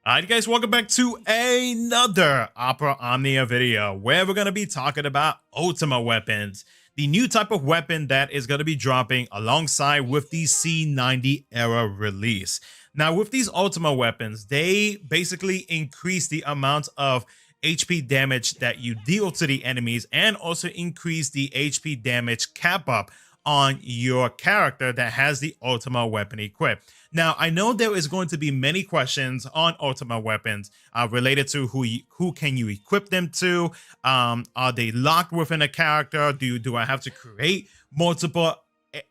Alright guys, welcome back to another Opera Omnia video where we're going to be talking about Ultima Weapons, the new type of weapon that is going to be dropping alongside with the C90 era release. Now with these Ultima Weapons, they basically increase the amount of HP damage that you deal to the enemies and also increase the HP damage cap up on your character that has the Ultima weapon equipped. Now, I know there is going to be many questions on Ultima weapons related to who can you equip them to? Are they locked within a character? Do I have to create multiple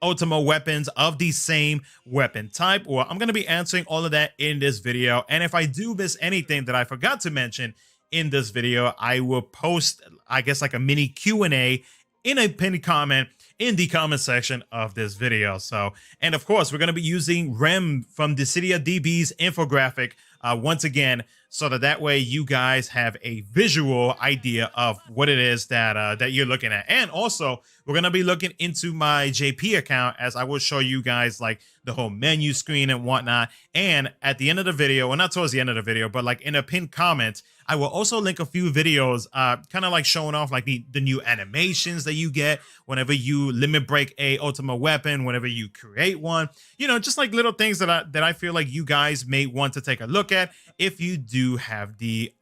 Ultima weapons of the same weapon type? Or I'm going to be answering all of that in this video. And if I do miss anything that I forgot to mention in this video, I will post, I guess, like a mini Q&A in a pinned comment in the comment section of this video. So, and of course, we're going to be using Rem from Decidia DB's infographic once again, so that way you guys have a visual idea of what it is that that you're looking at. And also, we're going to be looking into my JP account, as I will show you guys like the whole menu screen and whatnot. And at the end of the video, well, not towards the end of the video, but like in a pinned comment, I will also link a few videos kind of like showing off like the new animations that you get whenever you limit break a Ultima weapon, whenever you create one, you know, just like little things that I feel like you guys may want to take a look at if you do have the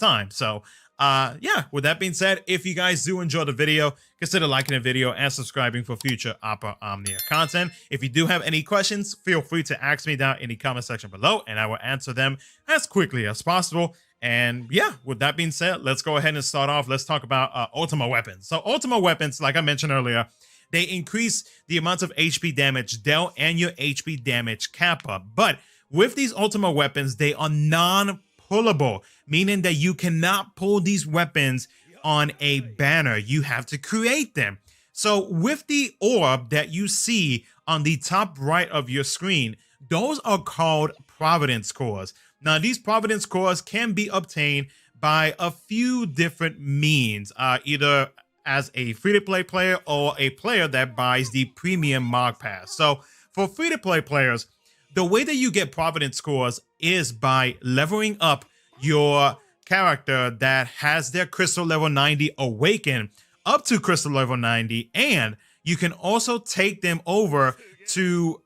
time. So yeah, with that being said, if you guys do enjoy the video, consider liking the video and subscribing for future Opera Omnia content. If you do have any questions, feel free to ask me down in the comment section below and I will answer them as quickly as possible. And yeah, with that being said, let's go ahead and start off. Let's talk about Ultima Weapons. So Ultima Weapons, like I mentioned earlier, they increase the amount of HP damage dealt and your HP damage cap up. But with these Ultima Weapons, they are non-pullable, meaning that you cannot pull these weapons on a banner. You have to create them. So with the orb that you see on the top right of your screen, those are called Providence cores. Now, these Providence cores can be obtained by a few different means, either as a free-to-play player or a player that buys the premium Mog Pass. So for free-to-play players, the way that you get Providence cores is by leveling up your character that has their Crystal level 90 awakened up to Crystal level 90, and you can also take them over to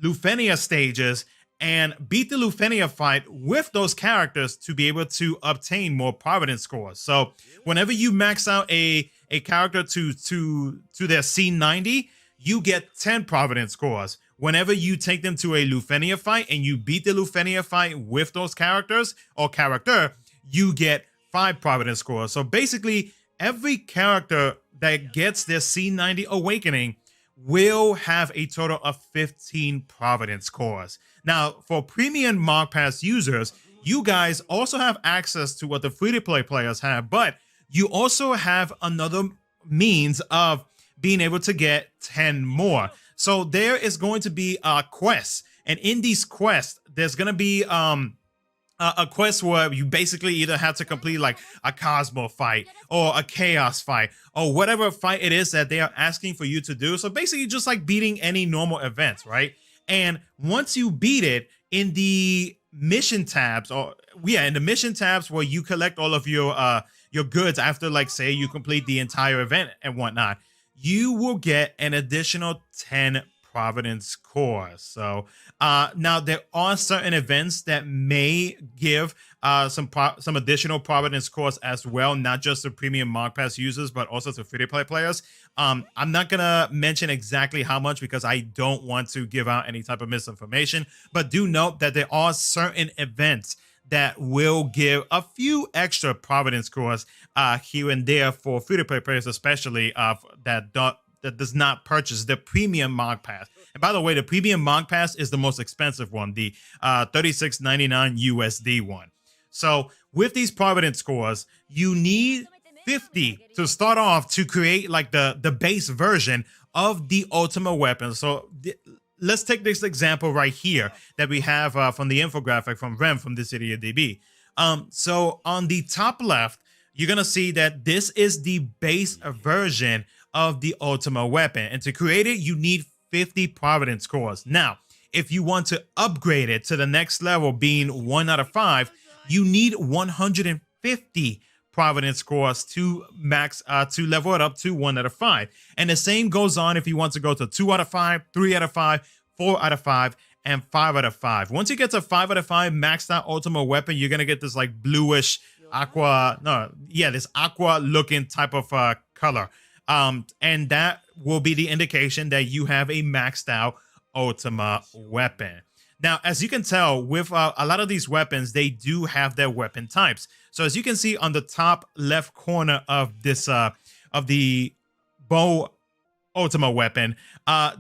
Lufenia stages and beat the Lufenia fight with those characters to be able to obtain more Providence scores. So whenever you max out a character to their C90, you get 10 Providence scores. Whenever you take them to a Lufenia fight and you beat the Lufenia fight with those characters or character, you get 5 Providence scores. So basically, every character that gets their C90 awakening will have a total of 15 Providence cores. Now, for premium Mog Pass users, you guys also have access to what the free-to-play players have, but you also have another means of being able to get 10 more. So there is going to be a quest, and in these quests, there's going to be a quest where you basically either have to complete like a Cosmo fight or a Chaos fight or whatever fight it is that they are asking for you to do. So basically just like beating any normal events, right? And once you beat it in the mission tabs, or yeah, in the mission tabs where you collect all of your goods after, like, say you complete the entire event and whatnot, you will get an additional 10 Providence cores. So now there are certain events that may give some additional Providence cores as well, not just to premium Mog Pass users, but also to free-to-play players. I'm not gonna mention exactly how much because I don't want to give out any type of misinformation, but do note that there are certain events that will give a few extra Providence cores here and there for free-to-play players, especially that does not purchase the premium Mog Pass. And by the way, the premium Mog Pass is the most expensive one, the $36.99 USD one. So with these Providence scores, you need 50 to start off to create like the base version of the Ultima weapon. So let's take this example right here that we have from the infographic from Rem from Decidia DB. So on the top left, you're going to see that this is the base version of the Ultima weapon. And to create it, you need 50 Providence cores. Now, if you want to upgrade it to the next level, being 1 out of 5, you need 150 Providence scores to max to level it up to 1 out of 5. And the same goes on if you want to go to 2 out of 5, 3 out of 5, 4 out of 5, and 5 out of 5. Once you get to 5 out of 5 maxed out Ultima Weapon, you're gonna get this like bluish this aqua looking type of color. And that will be the indication that you have a maxed out Ultima Weapon. Now, as you can tell, with a lot of these weapons, they do have their weapon types. So as you can see on the top left corner of this of the bow Ultima Weapon,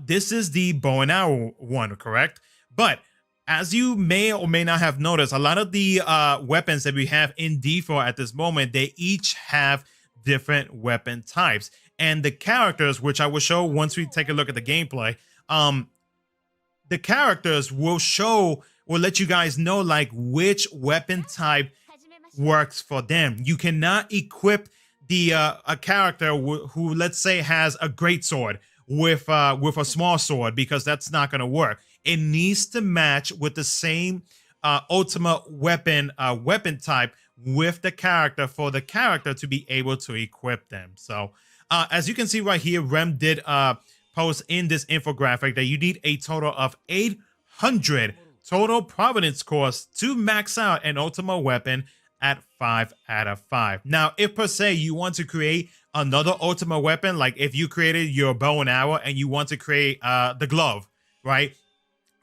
this is the bow and arrow one, correct? But as you may or may not have noticed, a lot of the weapons that we have in DFFOO at this moment, they each have different weapon types. And the characters, which I will show once we take a look at the gameplay, the characters will let you guys know like which weapon type works for them. You cannot equip the a character who let's say has a great sword with a small sword, because that's not going to work. It needs to match with the same Ultimate Weapon weapon type with the character for the character to be able to equip them. So as you can see right here, Rem did post in this infographic that you need a total of 800 total Providence scores to max out an Ultima Weapon at 5 out of 5. Now, if per se you want to create another Ultima Weapon, like if you created your bow and arrow and you want to create the glove, right?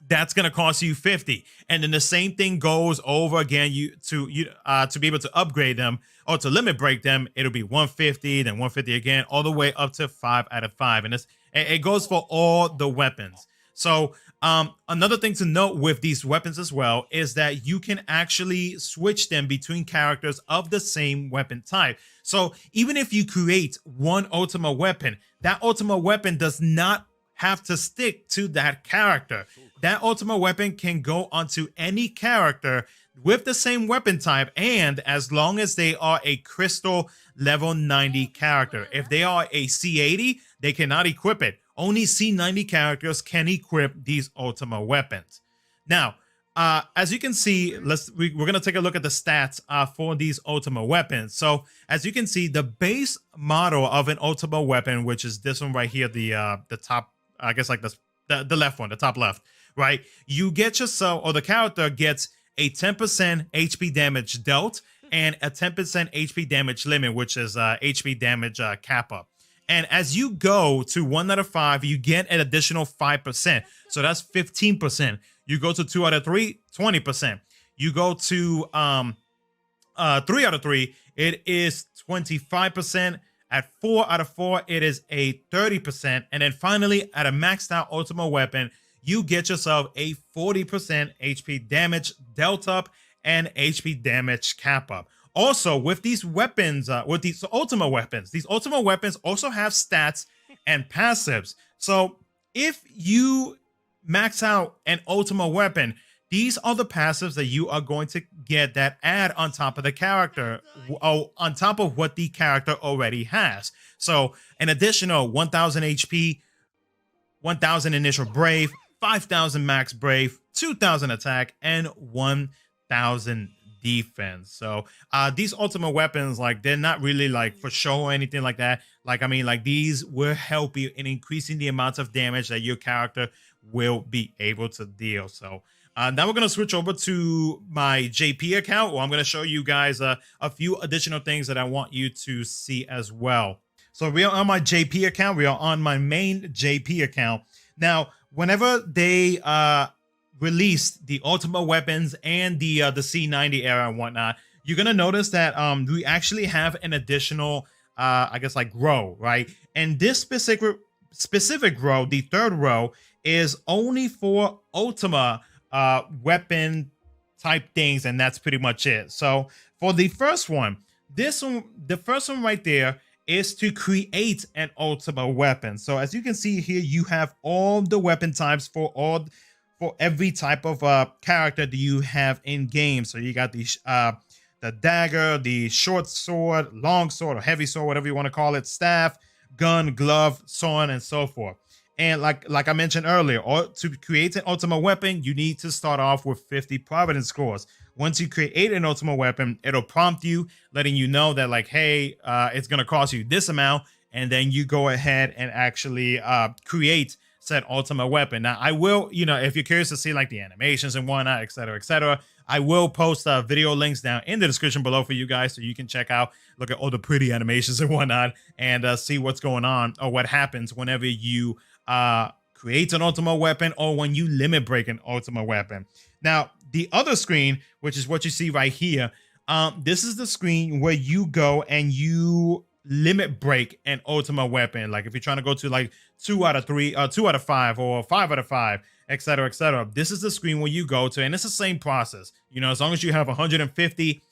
That's gonna cost you 50, and then the same thing goes over again. To be able to upgrade them or to limit break them, it'll be 150, then 150 again, all the way up to 5 out of 5, and it goes for all the weapons. So another thing to note with these weapons as well is that you can actually switch them between characters of the same weapon type. So even if you create one Ultima Weapon, that Ultima Weapon does not have to stick to that character. That Ultima Weapon can go onto any character with the same weapon type, and as long as they are a crystal level 90 character. If they are a C80, they cannot equip it. Only C90 characters can equip these Ultima Weapons. Now, as you can see, we're going to take a look at the stats for these Ultima Weapons. So as you can see, the base model of an Ultima Weapon, which is this one right here, the top, I guess like the left one, the top left, right? You get yourself, or the character gets a 10% HP damage dealt and a 10% HP damage limit, which is HP damage cap up. And as you go to 1 out of 5, you get an additional 5%. So that's 15%. You go to 2 out of 3, 20%. You go to 3 out of 3, it is 25%. At 4 out of 4, it is a 30%. And then finally, at a maxed out Ultima Weapon, you get yourself a 40% HP damage dealt up and HP damage cap up. Also, with these weapons, with these Ultima Weapons also have stats and passives. So if you max out an Ultima Weapon, these are the passives that you are going to get that add on top of the character, or on top of what the character already has. So an additional 1000 HP, 1000 initial brave, 5000 max brave, 2000 attack, and 1000 defense. So these Ultima Weapons, like, they're not really like for show or anything like that. Like, I mean, like, these will help you in increasing the amount of damage that your character will be able to deal. So now we're going to switch over to my JP account, where I'm going to show you guys a few additional things that I want you to see as well. So we are on my JP account. We are on my main JP account. Now, whenever they released the Ultima Weapons and the C90 era and whatnot, you're going to notice that we actually have an additional, I guess, like row, right? And this specific row, the third row, is only for Ultima weapon type things, and that's pretty much it. So for the first one, the first one right there is to create an Ultima Weapon. So as you can see here, you have all the weapon types for every type of character that you have in game. So you got the dagger, the short sword, long sword, or heavy sword, whatever you want to call it, staff, gun, glove, so on and so forth. And like I mentioned earlier, or to create an Ultima Weapon, you need to start off with 50 Providence scores. Once you create an Ultima Weapon, it'll prompt you, letting you know that like, hey, it's going to cost you this amount. And then you go ahead and actually create said Ultima Weapon. Now, I will, if you're curious to see like the animations and whatnot, etc., I will post video links down in the description below for you guys so you can check out, look at all the pretty animations and whatnot, and see what's going on or what happens whenever you create an Ultima Weapon or when you limit break an Ultima Weapon. Now, the other screen, which is what you see right here, this is the screen where you go and you limit break an Ultima Weapon. Like if you're trying to go to like 2 out of 3, 2 out of 5, or 5 out of 5, etc., etc. This is the screen where you go to, and it's the same process. As long as you have 150,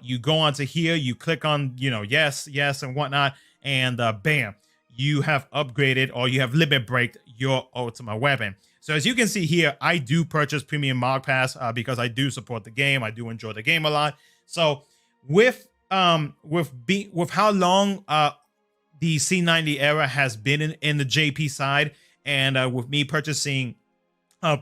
you go onto here, you click on, yes, and whatnot, and bam, you have upgraded or you have limit break your Ultima Weapon. So as you can see here, I do purchase Premium Mod Pass because I do support the game. I do enjoy the game a lot. So with how long the C90 era has been in the JP side, and with me purchasing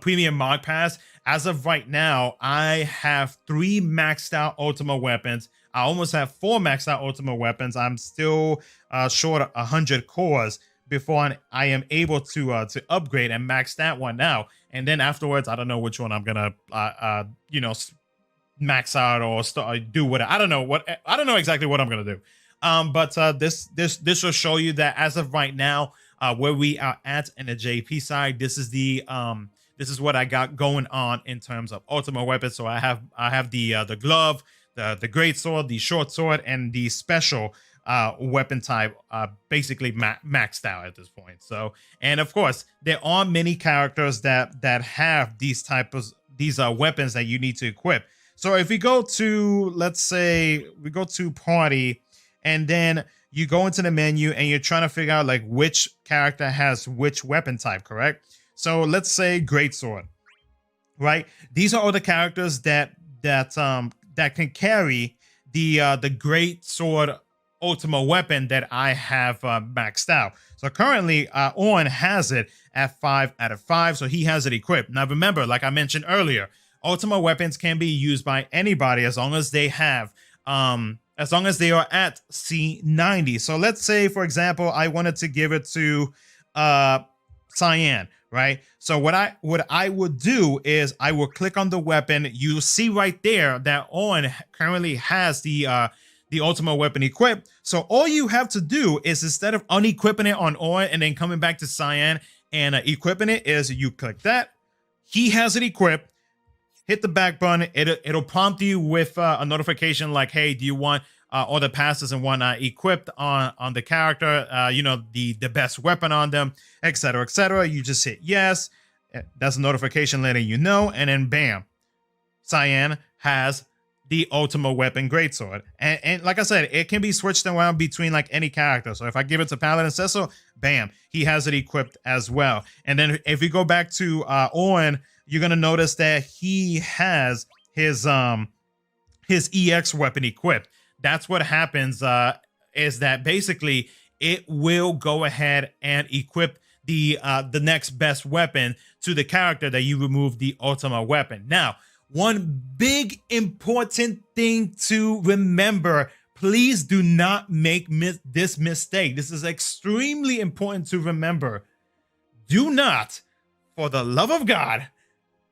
Premium Mod Pass, as of right now, I have 3 maxed out Ultima Weapons. I almost have 4 maxed out Ultima Weapons. I'm still short of 100 cores before I am able to upgrade and max that one out. And then afterwards, I don't know which one I'm gonna max out or do what I don't know exactly what I'm gonna do. But this will show you that as of right now, where we are at in the JP side, this is what I got going on in terms of Ultima Weapons. So I have the glove, the great sword, the short sword, and the special weapon type basically maxed out at this point. So, and of course, there are many characters that have these weapons that you need to equip. So if we go to, let's say we go to party, and then you go into the menu and you're trying to figure out like which character has which weapon type, correct? So let's say greatsword, right? These are all the characters that can carry the great sword Ultima Weapon that I have maxed out. So currently, Owen has it at 5 out of 5, so he has it equipped. Now remember, like I mentioned earlier, Ultima Weapons can be used by anybody as long as they have, as long as they are at C90. So let's say, for example, I wanted to give it to Cyan, right? So what I would do is I will click on the weapon. You see right there that Owen currently has the Ultima Weapon equipped. So all you have to do is, instead of unequipping it on Owen and then coming back to Cyan and equipping it, is you click that. He has it equipped. Hit the back button. It'll prompt you with a notification like, hey, do you want all the passes and whatnot equipped on the character, the best weapon on them, etc., etc. You just hit yes. That's a notification letting you know, and then bam, Cyan has the Ultima Weapon Greatsword. And like I said, it can be switched around between like any character. So if I give it to Paladin Cecil, bam, he has it equipped as well. And then if we go back to Owen, you're gonna notice that he has his EX weapon equipped. That's what happens, is that basically it will go ahead and equip the next best weapon to the character that you remove the Ultima Weapon. Now, one big important thing to remember, please do not make this mistake. This is extremely important to remember. Do not, for the love of God,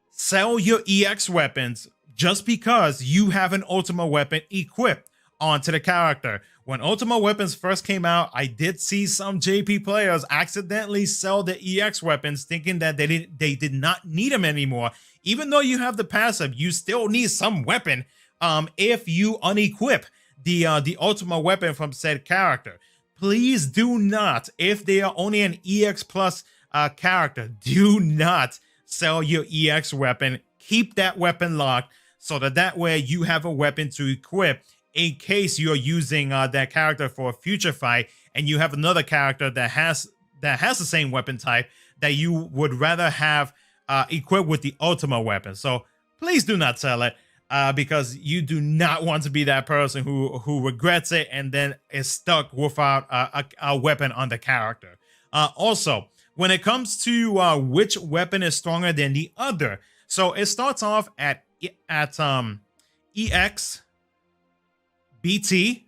sell your EX weapons just because you have an Ultima Weapon equipped onto the character. When Ultima Weapons first came out, I did see some JP players accidentally sell the EX weapons thinking that they did not need them anymore. Even though you have the passive, you still need some weapon if you unequip the Ultima Weapon from said character. Please do not, if they are only an EX plus character, do not sell your EX weapon. Keep that weapon locked so that way you have a weapon to equip in case you're using that character for a future fight and you have another character that has the same weapon type that you would rather have equipped with the Ultima Weapon. So please do not sell it because you do not want to be that person who regrets it and then is stuck without a weapon on the character. Also, when it comes to which weapon is stronger than the other. So it starts off at EX, BT,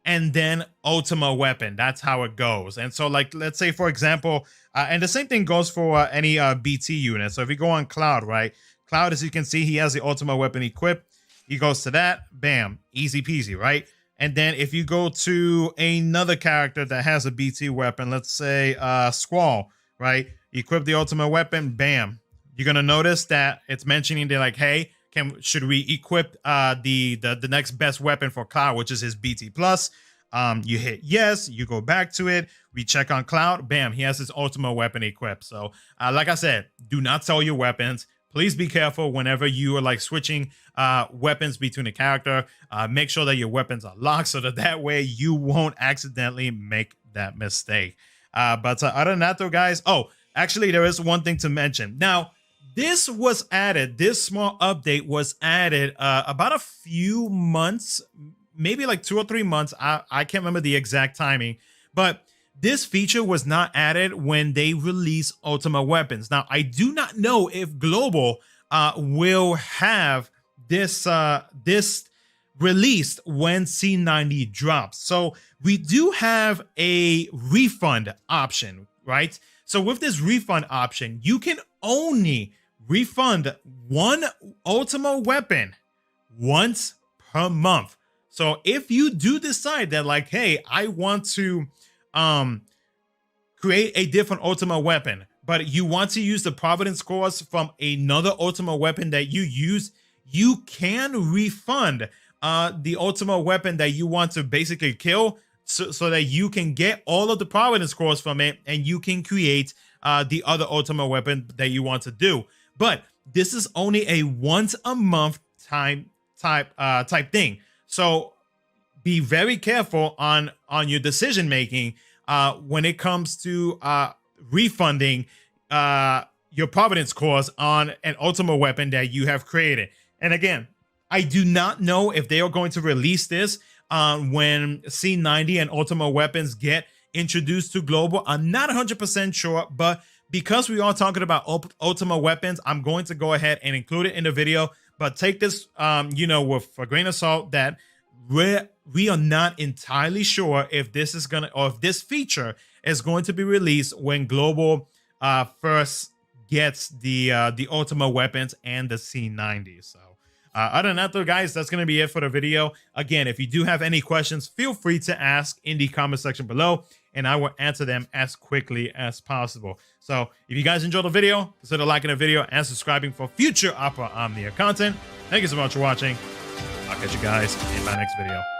and then Ultima Weapon. That's how it goes. And so, like, let's say, for example, and the same thing goes for any BT unit. So if you go on Cloud, right? Cloud, as you can see, he has the Ultima Weapon equipped. He goes to that, bam, easy peasy, right? And then if you go to another character that has a BT weapon, let's say Squall, right? Equip the Ultima Weapon, bam. You're gonna notice that it's mentioning they're like, hey, should we equip the next best weapon for Cloud, which is his BT plus? You hit yes, you go back to it, we check on Cloud, bam, he has his Ultima Weapon equipped. So like I said, do not sell your weapons. Please be careful whenever you are like switching weapons between a character. Make sure that your weapons are locked so that way you won't accidentally make that mistake. But other than that though, guys, oh, actually there is one thing to mention. Now, this was added, this small update was added about a few months, maybe like 2 or 3 months. I can't remember the exact timing, but this feature was not added when they release Ultima Weapons. Now, I do not know if Global will have this this released when C90 drops. So we do have a refund option, right? So with this refund option, you can only refund one Ultima Weapon once per month. So if you do decide that like, hey, I want to create a different Ultima Weapon, but you want to use the Providence scores from another Ultima Weapon that you use, you can refund the Ultima Weapon that you want to basically kill so that you can get all of the Providence scores from it and you can create the other Ultima Weapon that you want to do. But this is only a once a month type thing. So be very careful on your decision making when it comes to refunding your Providence cores on an Ultima Weapon that you have created. And again, I do not know if they are going to release this when C90 and Ultima Weapons get introduced to Global. I'm not 100% sure, but because we are talking about Ultima Weapons, I'm going to go ahead and include it in the video. But take this, with a grain of salt that we are not entirely sure if this is gonna, or if this feature is going to be released when Global first gets the Ultima Weapons and the C90. So other than that though, guys, that's going to be it for the video. Again, if you do have any questions, feel free to ask in the comment section below and I will answer them as quickly as possible. So if you guys enjoyed the video, consider liking the video and subscribing for future Opera Omnia content. Thank you so much for watching. I'll catch you guys in my next video.